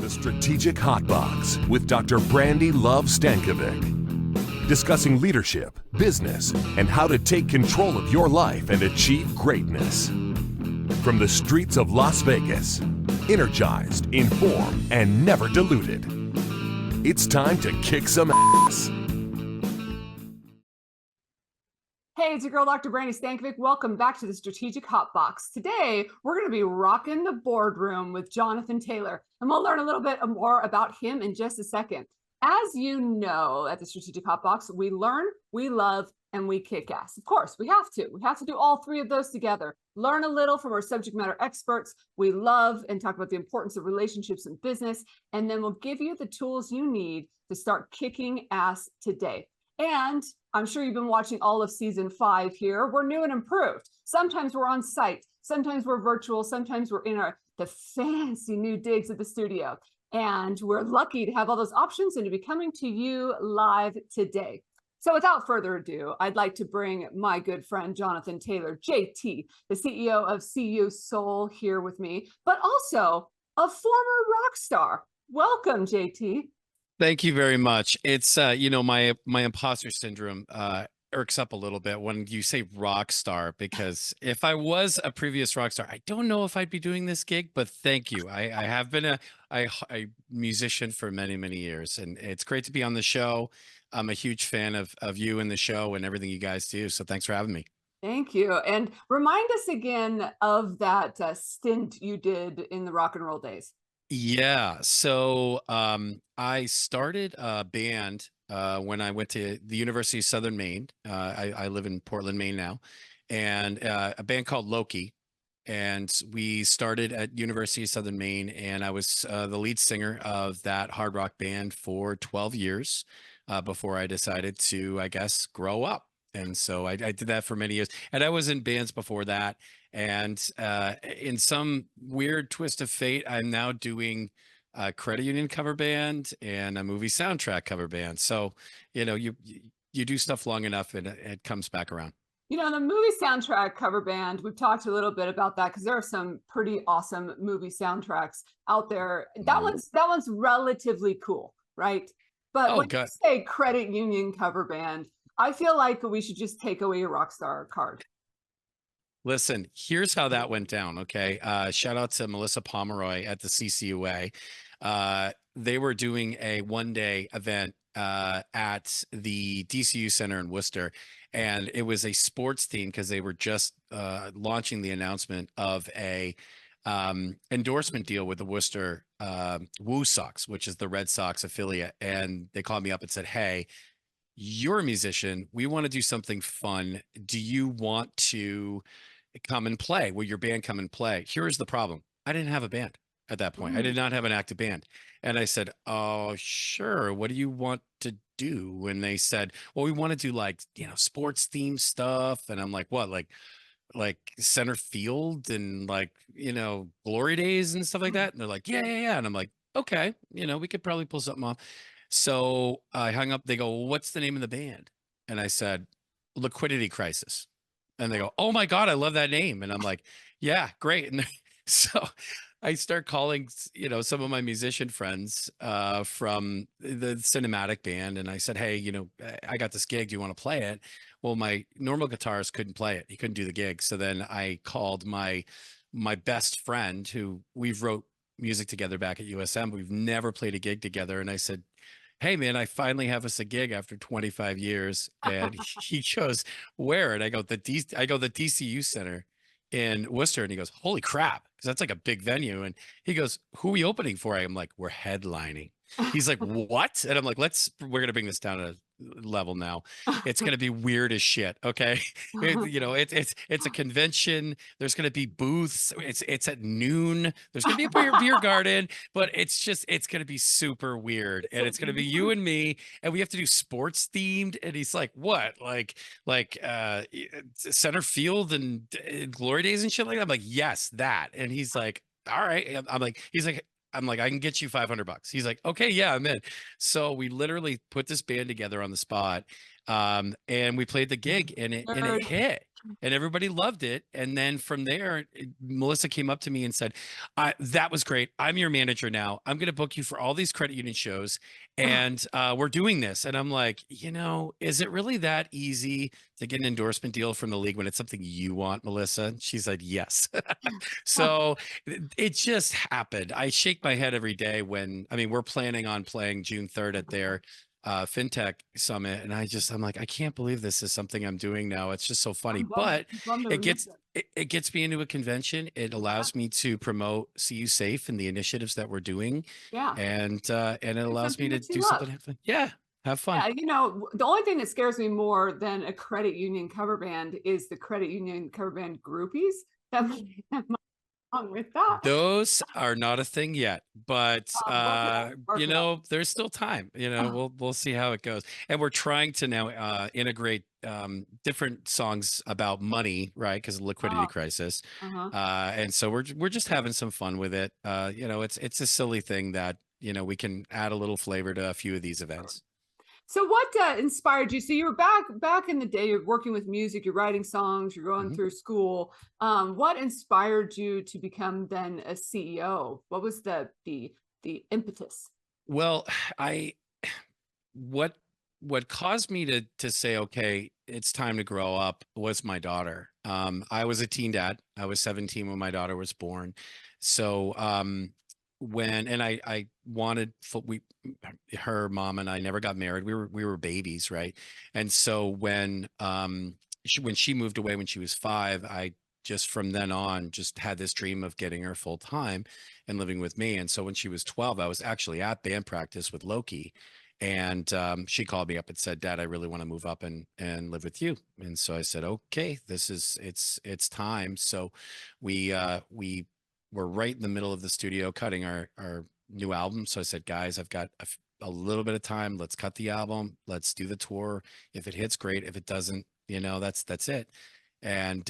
The Strategic Hotbox with Dr. Brandi Stankovic. Discussing leadership, business, and how to take control of your life and achieve greatness. From the streets of Las Vegas, energized, informed, and never diluted. It's time to kick some ass. Hey, it's your girl, Dr. Brandi Stankovic. Welcome back to the Strategic Hotbox. Today, we're going to be rocking the boardroom with Jonathan Taylor, and we'll learn a little bit more about him in just a second. As you know, at the Strategic Hotbox, we learn, we love, and we kick ass. Of course, we have to. We have to do all three of those together. Learn a little from our subject matter experts. We love and talk about the importance of relationships in business, and then we'll give you the tools you need to start kicking ass today. And I'm sure you've been watching all of season 5 here. We're new and improved. Sometimes we're on site, sometimes we're virtual, sometimes we're in the fancy new digs at the studio. And we're lucky to have all those options and to be coming to you live today. So without further ado, I'd like to bring my good friend, Jonathan Taylor, JT, the CEO of CU Soul, here with me, but also a former rock star. Welcome, JT. Thank you very much. It's my imposter syndrome irks up a little bit when you say rock star, because if I was a previous rock star, I don't know if I'd be doing this gig, but thank you. I have been a musician for many, many years, and it's great to be on the show. I'm a huge fan of you and the show and everything you guys do. So thanks for having me. Thank you. And remind us again of that stint you did in the rock and roll days. Yeah. So I started a band when I went to the University of Southern Maine. I live in Portland, Maine now, and a band called Loki. And we started at University of Southern Maine, and I was the lead singer of that hard rock band for 12 years before I decided to, I guess, grow up. And so I did that for many years. And I was in bands before that. And in some weird twist of fate, I'm now doing a credit union cover band and a movie soundtrack cover band. So, you do stuff long enough and it comes back around. The movie soundtrack cover band, we've talked a little bit about that because there are some pretty awesome movie soundtracks out there. That one's relatively cool, right? But when you say credit union cover band, I feel like we should just take away your rock star card. Listen, here's how that went down. Okay. Shout out to Melissa Pomeroy at the CCUA. They were doing a one-day event at the DCU Center in Worcester, and it was a sports theme because they were just launching the announcement of a endorsement deal with the Worcester Woo Sox, which is the Red Sox affiliate. And they called me up and said, "Hey, you're a musician. We want to do something fun. Do you want to come and play? Will your band come and play?" Here's the problem. I didn't have a band at that point. I did not have an active band. And I said, "Oh, sure. What do you want to do?" And they said, "Well, we want to do like, sports themed stuff." And I'm like, "What? Like center field and like, glory days and stuff like that?" And they're like, yeah. And I'm like, "Okay, we could probably pull something off." So I hung up. They go, "Well, what's the name of the band?" And I said, "Liquidity Crisis." And they go, "Oh my God, I love that name." And I'm like, "Yeah, great." And so I start calling, some of my musician friends from the cinematic band. And I said, "Hey, I got this gig. Do you want to play it?" Well, my normal guitarist couldn't play it. He couldn't do the gig. So then I called my best friend, who we've wrote music together back at USM. We've never played a gig together. And I said, "Hey man, I finally have us a gig after 25 years. And he goes, "Where?" And I go, the DCU Center in Worcester. And he goes, "Holy crap." Cause that's like a big venue. And he goes, "Who are we opening for?" I'm like, "We're headlining." He's like, "What?" And I'm like, we're going to bring this down a level now. It's going to be weird as shit. Okay. It's a convention. There's going to be booths. It's at noon. There's going to be a beer garden, but it's going to be super weird. And it's going to be you and me, and we have to do sports themed. And he's like, "What? Like center field and glory days and shit like that?" I'm like, "Yes, that." And he's like, "All right." I'm like, "I can get you $500. He's like, "Okay, yeah, I'm in." So we literally put this band together on the spot. And we played the gig and it hit. and everybody loved it. And then from there, Melissa came up to me and said, that was great. I'm your manager now. I'm going to book you for all these credit union shows. And we're doing this. And I'm like, is it really that easy to get an endorsement deal from the league when it's something you want, Melissa? And she said, yes. So it just happened. I shake my head every day we're planning on playing June 3rd at their fintech summit, and I'm like, I can't believe this is something I'm doing now. It's just so funny, but I'm bummed to it miss gets it gets me into a convention. It allows me to promote See You Safe and the initiatives that we're doing, Yeah. and it It's allows me something to that you do love. something. Yeah, have fun. Yeah, the only thing that scares me more than a credit union cover band is the credit union cover band groupies that might wrong with that. Those are not a thing yet, but Work it out. there's still time. Oh, We'll see how it goes. And we're trying to now integrate different songs about money, right? Because of the liquidity oh, crisis. uh-huh. And so we're just having some fun with it. It's a silly thing that, we can add a little flavor to a few of these events. So what inspired you? So you were back in the day, you're working with music, you're writing songs, you're going Mhm. through school. What inspired you to become then a CEO? What was the impetus? Well, I what what caused me to say, okay, it's time to grow up was my daughter. I was a teen dad. I was 17 when my daughter was born. So I wanted her mom and I never got married. We were babies, right? And so when she moved away when she was 5, I just from then on just had this dream of getting her full time and living with me. And so when she was 12, I was actually at band practice with Loki, and she called me up and said, Dad, I really want to move up and live with you. And so I said, okay, it's time. So we were right in the middle of the studio cutting our new album. So I said, guys, I've got a little bit of time. Let's cut the album. Let's do the tour. If it hits, great. If it doesn't, that's it. And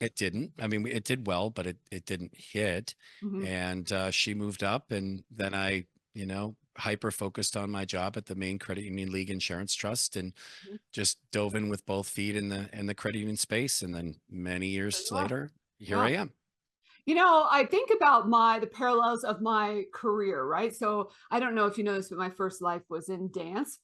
it didn't. I mean, it did well, but it didn't hit. Mhm. And she moved up, and then I, hyper focused on my job at the Maine Credit Union League Insurance Trust, and Mhm. just dove in with both feet in the credit union space. And then many There years you are. later, here Yeah. I am. I think about the parallels of my career, right? So I don't know if you know this, but my first life was in dance.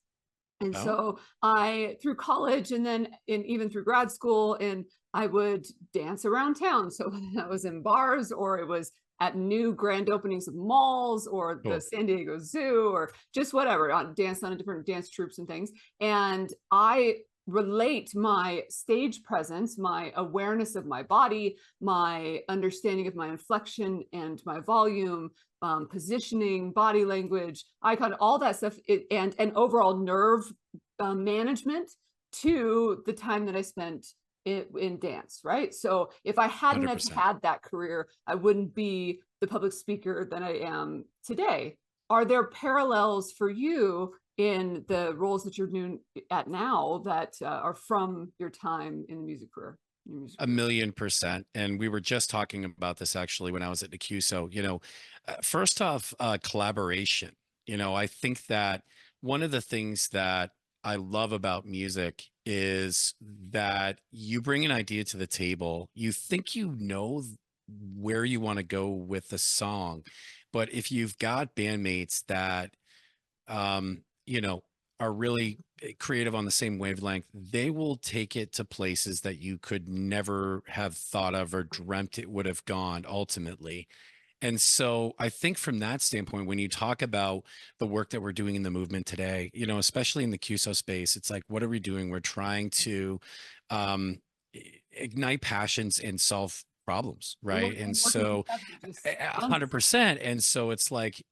And Oh, so through college and then even through grad school, and I would dance around town. So whether that was in bars or it was at new grand openings of malls or the cool. San Diego Zoo or just whatever, on dance on different dance troupes and things. And I relate my stage presence, my awareness of my body, my understanding of my inflection and my volume, positioning, body language, icon, all that stuff, and overall nerve management to the time that I spent in dance, right? So if I hadn't have 100%. had that career, I wouldn't be the public speaker that I am today. Are there parallels for you in the roles that you're doing at now that are from your time in the music career? Your music A career? million percent. And we were just talking about this actually when I was at the QSO. First off, collaboration. I think that one of the things that I love about music is that you bring an idea to the table. You think where you want to go with the song, but if you've got bandmates that um, you know, are really creative on the same wavelength, they will take it to places that you could never have thought of or dreamt it would have gone ultimately. And so I think from that standpoint, when you talk about the work that we're doing in the movement today, especially in the QSO space, it's like, what are we doing? We're trying to um, ignite passions and solve problems, right? And And working so together, just 100%. And so it's like,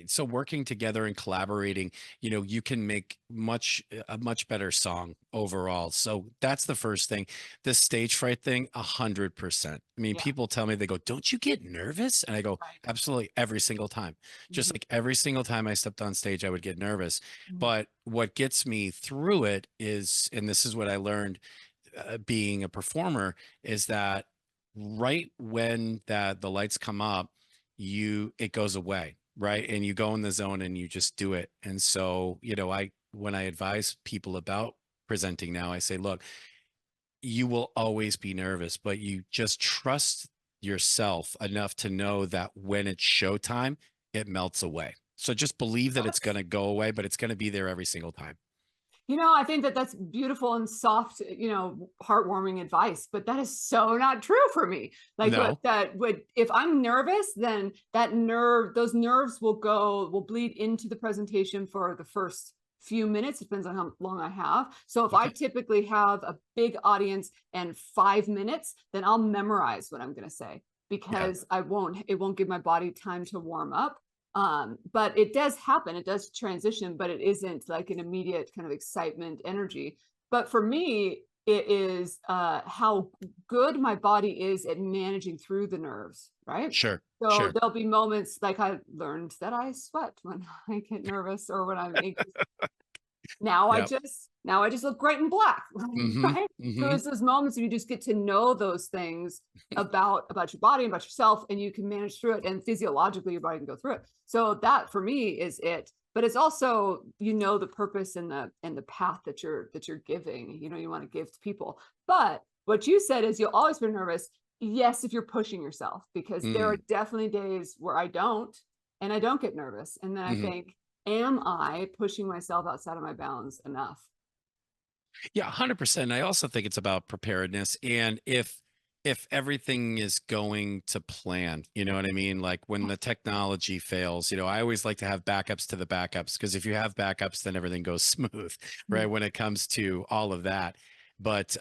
so working together and collaborating, you can make a much better song overall. So that's the first thing. The stage fright thing, 100%. I mean, yeah, people tell me, they go, don't you get nervous? And I go, right. absolutely, every single time. Just Mhm. like every single time I stepped on stage, I would get nervous. Mhm. But what gets me through it is, and this is what I learned being a performer, is that right when the lights come up, it goes away, right? And you go in the zone and you just do it. And so, when I advise people about presenting now, I say, look, you will always be nervous, but you just trust yourself enough to know that when it's showtime, it melts away. So just believe that it's going to go away, but it's going to be there every single time. I think that that's beautiful and soft, heartwarming advice, but that is so not true for me. Like No. if I'm nervous, then those nerves will bleed into the presentation for the first few minutes. It depends on how long I have. So if I typically have a big audience and 5 minutes, then I'll memorize what I'm going to say because it won't give my body time to warm up. But it does happen, it does transition, but it isn't like an immediate kind of excitement energy. But for me, it is how good my body is at managing through the nerves, right? Sure. So Sure. there'll be moments like I learned that I sweat when I get nervous or when I'm anxious. Now I just look great in black, right? So it's those moments where you just get to know those things about your body and about yourself, and you can manage through it, and physiologically your body can go through it. So that for me is it. But it's also, the purpose and the path that you're giving, you want to give to people. But what you said is you'll always be nervous. Yes, if you're pushing yourself, because there are definitely days where I don't get nervous. And then I think, am I pushing myself outside of my bounds enough? Yeah, 100%. I also think it's about preparedness. And if everything is going to plan, you know what I mean? Like when the technology fails, I always like to have backups to the backups, because if you have backups, then everything goes smooth, right? When it comes to all of that. But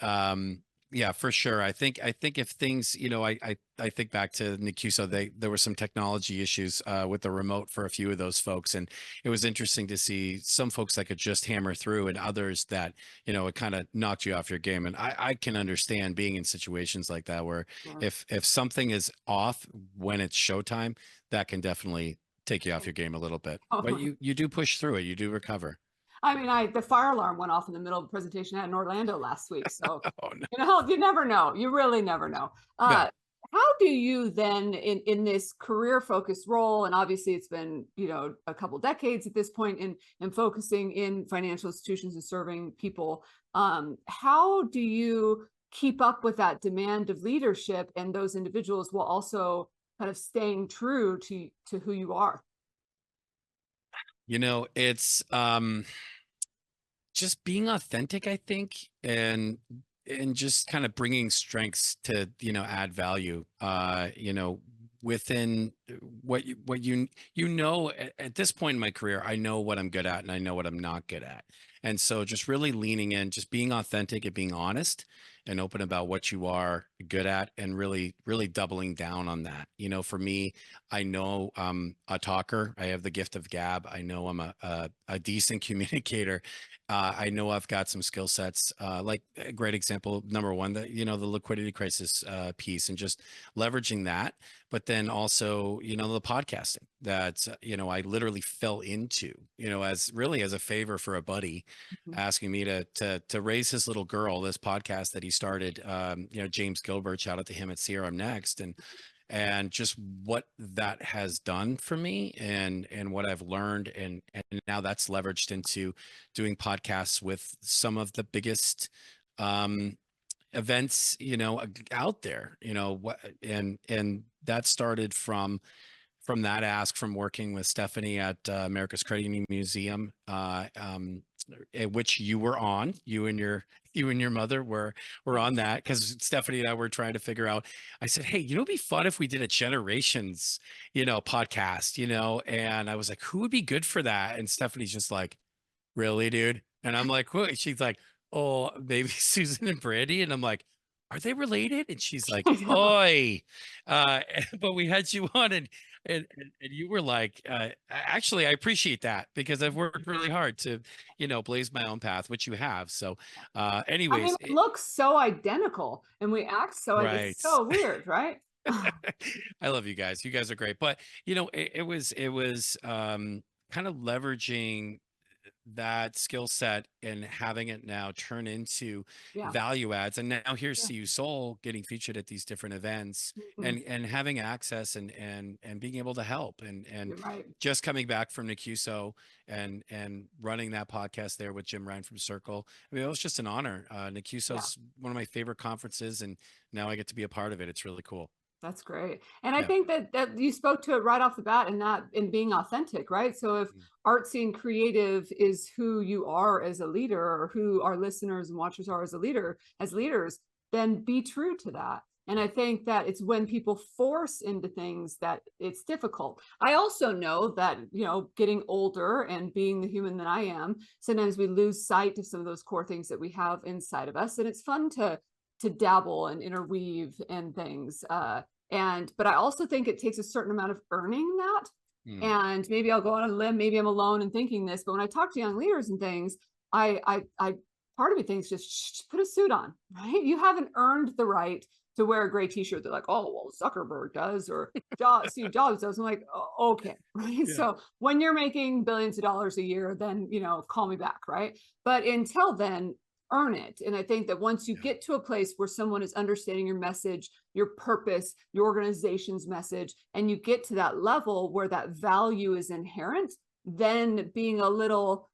yeah, for sure. I think if things, I think back to Nicuso, there were some technology issues with the remote for a few of those folks. And it was interesting to see some folks that could just hammer through, and others that, it kind of knocked you off your game. And I can understand being in situations like that, where if something is off when it's showtime, that can definitely take you off your game a little bit. But you do push through it. You do recover. I mean, the fire alarm went off in the middle of the presentation in Orlando last week. So, Oh, no. you never know. You really never know. No. How do you then, in this career focused role, and obviously it's been, a couple decades at this point in focusing in financial institutions and serving people, how do you keep up with that demand of leadership and those individuals while also kind of staying true to who you are? It's just being authentic, I think, and just kind of bringing strengths to, add value, within at this point in my career, I know what I'm good at and I know what I'm not good at. And so just really leaning in, just being authentic and being honest and open about what you are good at, and really, really doubling down on that. For me, I know I'm a talker. I have the gift of gab. I know I'm a decent communicator. I know I've got some skill sets, like a great example, number one, the liquidity crisis piece, and just leveraging that. But then also, the podcasting that, I literally fell into, as a favor for a buddy asking me to raise his little girl, this podcast that he started, James Gilbert, shout out to him at CRM Next. And just what that has done for me, and what I've learned, and now that's leveraged into doing podcasts with some of the biggest events out there, and that started from that ask from working with Stephanie at America's Credit Union Museum, at which you were on. You and your mother were on that, because Stephanie and I were trying to figure out. I said, hey, it'd be fun if we did a generations, podcast, and I was like, who would be good for that? And Stephanie's just like, really, dude? And I'm like, what? She's like, oh, maybe Susan and Brandi. And I'm like, are they related? And she's like, oi. But we had you on, and you were like, actually, I appreciate that, because I've worked really hard to, blaze my own path, which you have. So, anyways, we look so identical and we act so, right. it's so weird, right? I love you guys. You guys are great. But, it was kind of leveraging that skill set and having it now turn into Yeah. value adds. And now here's Yeah. CU Soul getting featured at these different events Mhm. and having access and being able to help and You're right. just coming back from NICUSO and running that podcast there with Jim Ryan from Circle. I mean, it was just an honor. Yeah. NICUSO's one of my favorite conferences, and now I get to be a part of it. It's really cool. That's great. And I Yeah. think that you spoke to it right off the bat and that in being authentic, right? So if Mm. artsy and creative is who you are as a leader or who our listeners and watchers are as a leader, as leaders, then be true to that. And I think that it's when people force into things that it's difficult. I also know that, getting older and being the human that I am, sometimes we lose sight of some of those core things that we have inside of us. And it's fun to dabble and interweave and things. But I also think it takes a certain amount of earning that. Mm. And maybe I'll go on a limb, maybe I'm alone in thinking this, but when I talk to young leaders and things, I part of me thinks just put a suit on, right? You haven't earned the right to wear a gray t-shirt. They're like, oh, well, Zuckerberg does, or Steve Jobs does. I'm like, oh, okay, right? Yeah. So when you're making billions of dollars a year, then, call me back, right? But until then, earn it. And I think that once you Yeah. get to a place where someone is understanding your message, your purpose, your organization's message, and you get to that level where that value is inherent, then being a little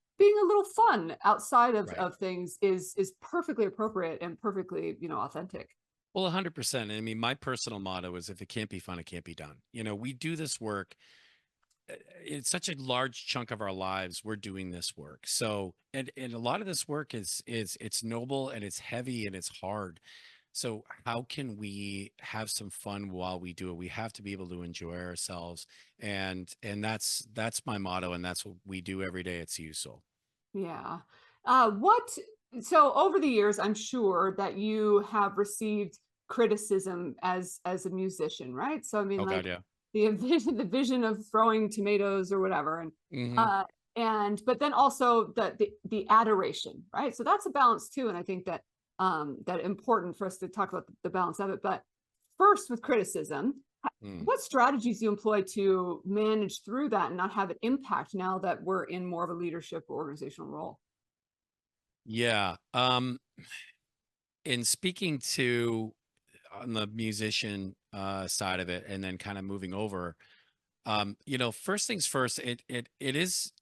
fun outside of, Right. of things is perfectly appropriate and perfectly, authentic. Well, 100%. I mean, my personal motto is if it can't be fun, it can't be done. We do this work. It's such a large chunk of our lives. We're doing this work. So, and a lot of this work is it's noble and it's heavy and it's hard. So how can we have some fun while we do it? We have to be able to enjoy ourselves. And that's my motto. And that's what we do every day at CU Soul. Yeah. What, so over the years, I'm sure that you have received criticism as a musician, right? So I mean, Oh God, like yeah. the vision of throwing tomatoes or whatever, Hmm. uh, but then also the adoration, right? So that's a balance too, and I think that important for us to talk about the balance of it. But first, with criticism, Mm. what strategies do you employ to manage through that and not have it impact now that we're in more of a leadership or organizational role? Yeah. In speaking to on the musician side of it and then kind of moving over, first things first,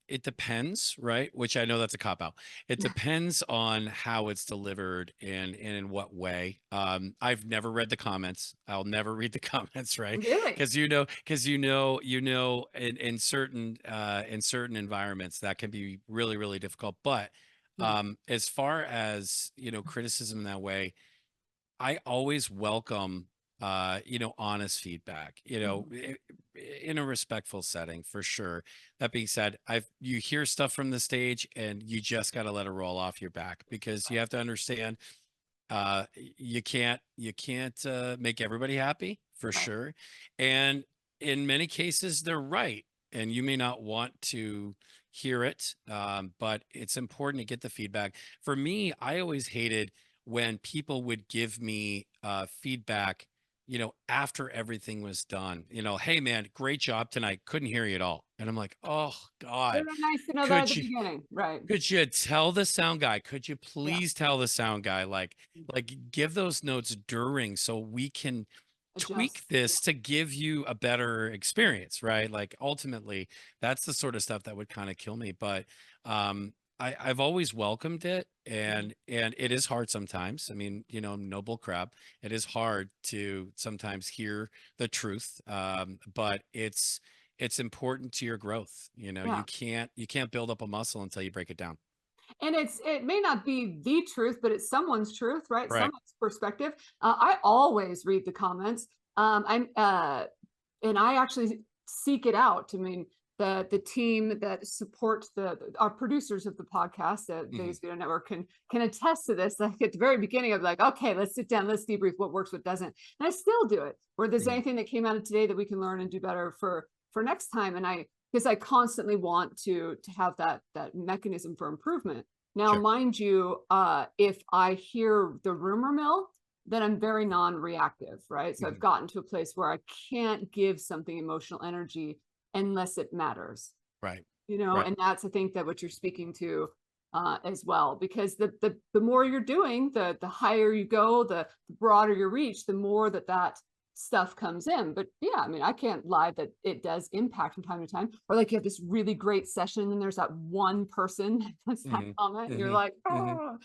it depends, right? Which I know that's a cop out. It depends on how it's delivered and in what way. I've never read the comments. I'll never read the comments, right? Really? Because in certain environments that can be really, really difficult. But Right. as far as criticism that way, I always welcome honest feedback, Mhm. in a respectful setting for sure. That being said, you hear stuff from the stage and you just got to let it roll off your back because you have to understand you can't make everybody happy for Right. sure. And in many cases they're right and you may not want to hear it, but it's important to get the feedback. For me, I always hated when people would give me feedback after everything was done. Hey man, great job tonight, couldn't hear you at all. And I'm like, oh Would God, have been nice to know that at could the you beginning. Right. could you tell the sound guy? Could you Yeah. please tell the sound guy, like give those notes during so we can tweak Adjust. Yeah. this to give you a better experience, right? Like ultimately, that's the sort of stuff that would kind of kill me. But I've always welcomed it, Mhm. and it is hard sometimes. I mean, noble crap. It is hard to sometimes hear the truth, but it's important to your growth. Yeah. You can't build up a muscle until you break it down. And it may not be the truth, but it's someone's truth, right? Right. Someone's perspective. I always read the comments. And I actually seek it out. I mean, the team that supports our producers of the podcast, the Hmm. Vegas Video Network, can attest to this. Like at the very beginning, I'd be like, okay, let's sit down, let's debrief what works, what doesn't, and I still do it. Where there's Hmm. anything that came out of today that we can learn and do better for next time, and because I constantly want to have that mechanism for improvement. Now, Sure. mind you, if I hear the rumor mill, then I'm very non-reactive, right? So I've Hmm. gotten to a place where I can't give something emotional energy unless it matters. Right. you know, Right. and that's, I think, that what you're speaking to as well, because the more you're doing, the higher you go, the broader your reach, the more that stuff comes in. But yeah, I mean, I can't lie that it does impact from time to time. Or like you have this really great session and there's that one person that puts that Hmm. comment and you're Hmm. like, Hmm. oh.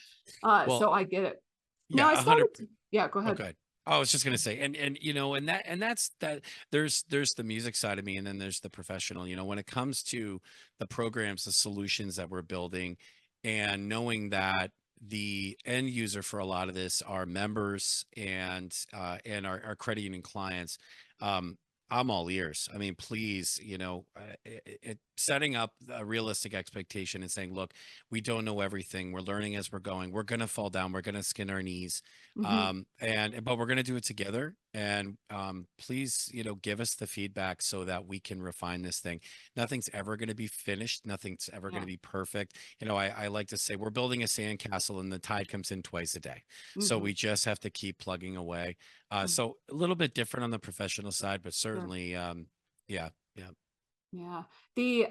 Well, So I get it. Now I yeah, 100. started yeah, go Oh, ahead. good. I was just gonna say, and you know, and that's that. There's the music side of me, and then there's the professional. You know, when it comes to the programs, the solutions that we're building, and knowing that the end user for a lot of this are members and our credit union clients. Um, I'm all ears. I mean, please, you know, setting up a realistic expectation and saying, look, we don't know everything. We're learning as we're going. We're gonna fall down. We're gonna skin our knees, Hmm. and but we're going to do it together. And please, you know, give us the feedback so that we can refine this thing. Nothing's ever going to be finished. Nothing's ever going Yeah. to be perfect. You know, I like to say we're building a sandcastle and the tide comes in twice a day, so Hmm. we just have to keep plugging away. Hmm. So a little bit different on the professional side, but Sure. certainly yeah, yeah. Yeah. The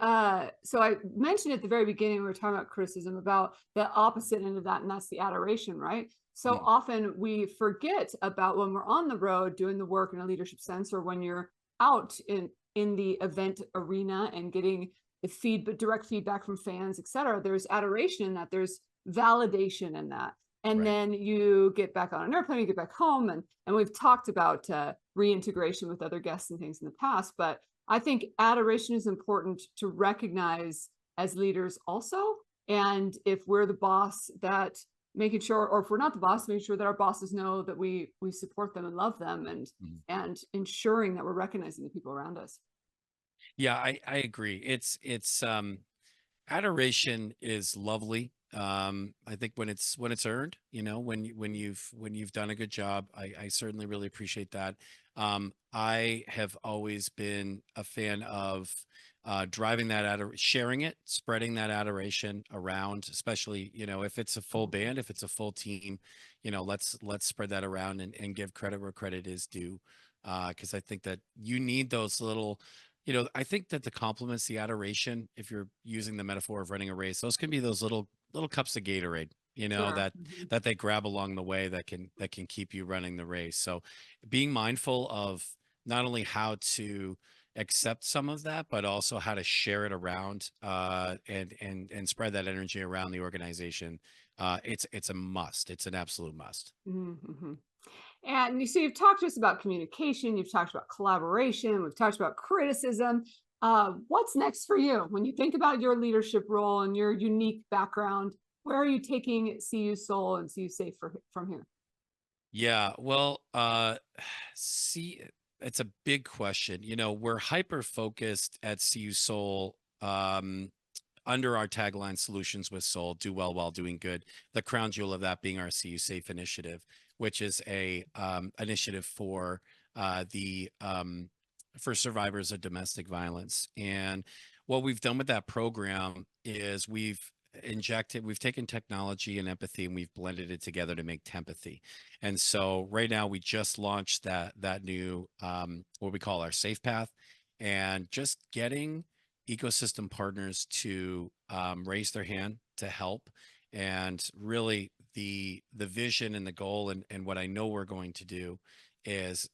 so I mentioned at the very beginning we were talking about criticism, about the opposite end of that, and that's the adoration, right? So Mm, often we forget about when we're on the road doing the work in a leadership sense, or when you're out in the event arena and getting the direct feedback from fans, et cetera. There's adoration in that, there's validation in that. And right. then you get back on an airplane, you get back home, and we've talked about reintegration with other guests and things in the past, but I think adoration is important to recognize as leaders also. And if we're the boss, that making sure, or if we're not the boss, making sure that our bosses know that we support them and love them, Mm. and ensuring that we're recognizing the people around us. Yeah, I agree. It's adoration is lovely. I think when it's earned, you know, when you've done a good job, I certainly really appreciate that. I have always been a fan of driving that sharing it, spreading that adoration around, especially, you know, if it's a full band, if it's a full team, you know, let's spread that around and give credit where credit is due. Because I think that you need those little, you know, I think that the compliments, the adoration, if you're using the metaphor of running a race, those can be those little cups of Gatorade, you know, Sure. Mhm. that they grab along the way that can keep you running the race. So being mindful of not only how to accept some of that, but also how to share it around and spread that energy around the organization. It's a must. It's an absolute must. Mhm. And you see, you've talked to us about communication, you've talked about collaboration, we've talked about criticism. What's next for you when you think about your leadership role and your unique background? Where are you taking CU Soul and CU Safe from here? Yeah, well, see, it's a big question. You know, we're hyper focused at CU Soul, under our tagline "Solutions with Soul: Do well while doing good." The crown jewel of that being our CU Safe initiative, which is a initiative the for survivors of domestic violence. And what we've done with that program is we've taken technology and empathy and we've blended it together to make tempathy. And so right now we just launched that new what we call our safe path, and just getting ecosystem partners to raise their hand to help. And really the vision and the goal and what I know we're going to do is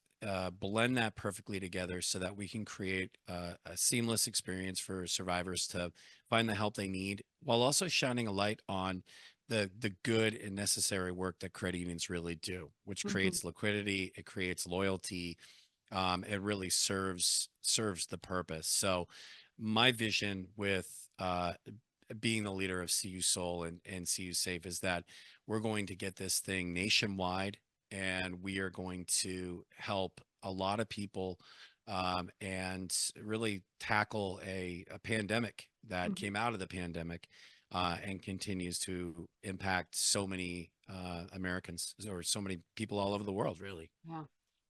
blend that perfectly together so that we can create a seamless experience for survivors to find the help they need, while also shining a light on the good and necessary work that credit unions really do, which Mhm. creates liquidity, it creates loyalty, it really serves the purpose. So my vision with being the leader of CU Soul and CU Safe is that we're going to get this thing nationwide, and we are going to help a lot of people, and really tackle a pandemic that Mhm. came out of the pandemic, and continues to impact so many Americans, or so many people all over the world, really. Yeah.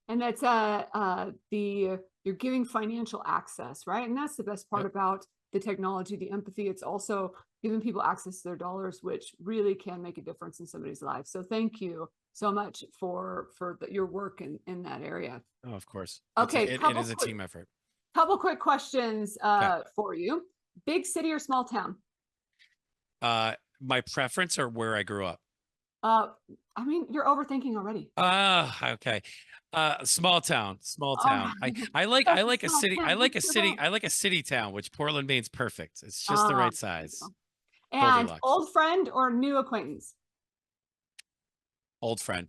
And that's the you're giving financial access, right? And that's the best part Yep. about the technology, the empathy. It's also giving people access to their dollars, which really can make a difference in somebody's life. So thank you so much for your work in that area. Oh, of course. Okay, It is a team effort. couple quick questions Okay. for you. big city or small town? My preference or where I grew up? I mean, you're overthinking already. Okay. Small town, small All town. right. I Such a like a small city. I town. like a city. I like a city town, which Portland, Maine's perfect. It's just the Ah, right there you size. go. And Goldilocks. old friend or new acquaintance? Old friend.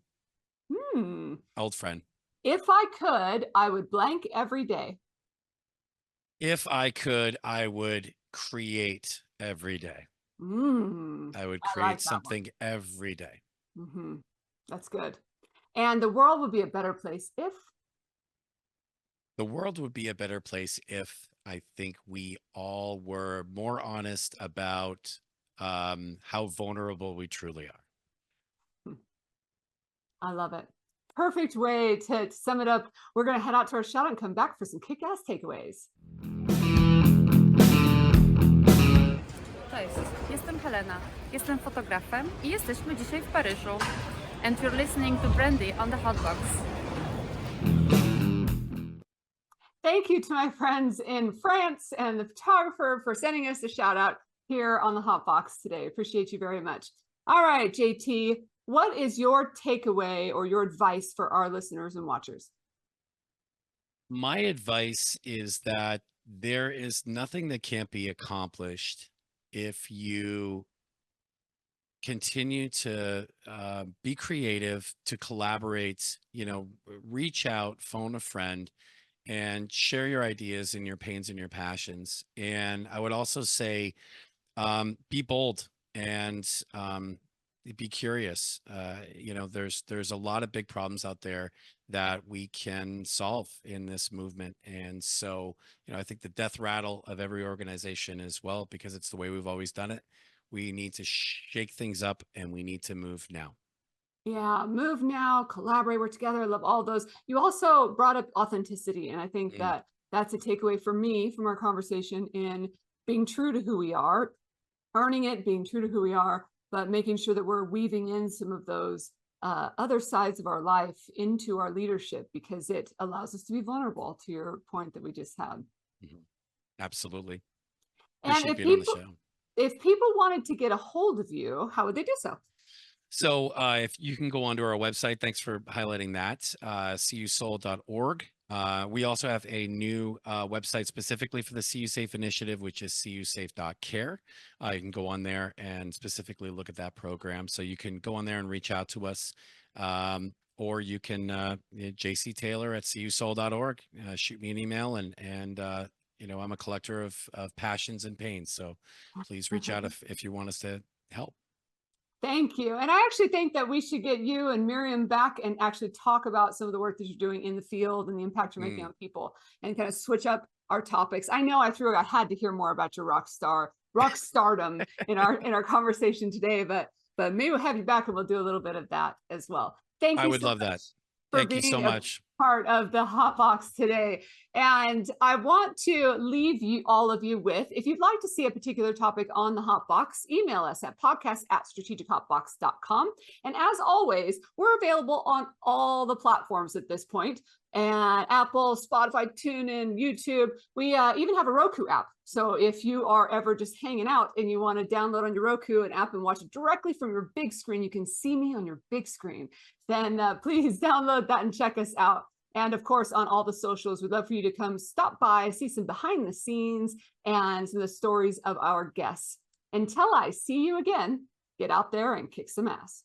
Hmm. Old friend. If I could, I would blank every day. If I could, I would create every day. I would I create like that one. something every day. That's good. And the world would be a better place if. The world would be a better place if I think we all were more honest about how vulnerable we truly are. I love it. Perfect way to sum it up. We're going to head out to our shout and come back for some kick-ass takeaways. Cześć, jestem Helena, jestem fotografem i jesteśmy dzisiaj w Paryżu. And you're listening to Brandi on the Hot Box. Thank you to my friends in France and the photographer for sending us a shout out here on the Hot Box today. Appreciate you very much. All right, JT, what is your takeaway or your advice for our listeners and watchers? My advice is that there is nothing that can't be accomplished if you continue to be creative, to collaborate, reach out, phone a friend, and share your ideas and your pains and your passions. And I would also say, be bold and be curious. There's a lot of big problems out there that we can solve in this movement. And so, I think the death rattle of every organization as well, because it's the way we've always done it. We need to shake things up and we need to move now. Yeah, move now, collaborate, work together. I love all those. You also brought up authenticity. And I think that that's a takeaway for me from our conversation in being true to who we are, earning it, being true to who we are, but making sure that we're weaving in some of those other sides of our life into our leadership, because it allows us to be vulnerable, to your point that we just had. Absolutely. And if people wanted to get a hold of you, how would they do so? So if you can go onto our website, thanks for highlighting that, cusoul.org. We also have a new website specifically for the CU Safe initiative, which is cusafe.care. You can go on there and specifically look at that program. So you can go on there and reach out to us, or you can jctaylor@cusoul.org. Shoot me an email, and I'm a collector of passions and pains. So please reach out if you want us to help. Thank you. And I actually think that we should get you and Miriam back and actually talk about some of the work that you're doing in the field and the impact you're making on people, and kind of switch up our topics. I know I had to hear more about your rock stardom in our conversation today, but maybe we'll have you back and we'll do a little bit of that as well. Thank you. I would love that. Thank you so much. Part of the Hot Box today. And I want to leave all of you with, if you'd like to see a particular topic on the Hot Box, email us at podcast@strategichotbox.com. And as always, we're available on all the platforms at this point, and Apple, Spotify, TuneIn, YouTube. We even have a Roku app. So if you are ever just hanging out and you want to download on your Roku an app and watch it directly from your big screen, you can see me on your big screen, then please download that and check us out. And of course, on all the socials, we'd love for you to come stop by, see some behind the scenes and some of the stories of our guests. Until I see you again, get out there and kick some ass.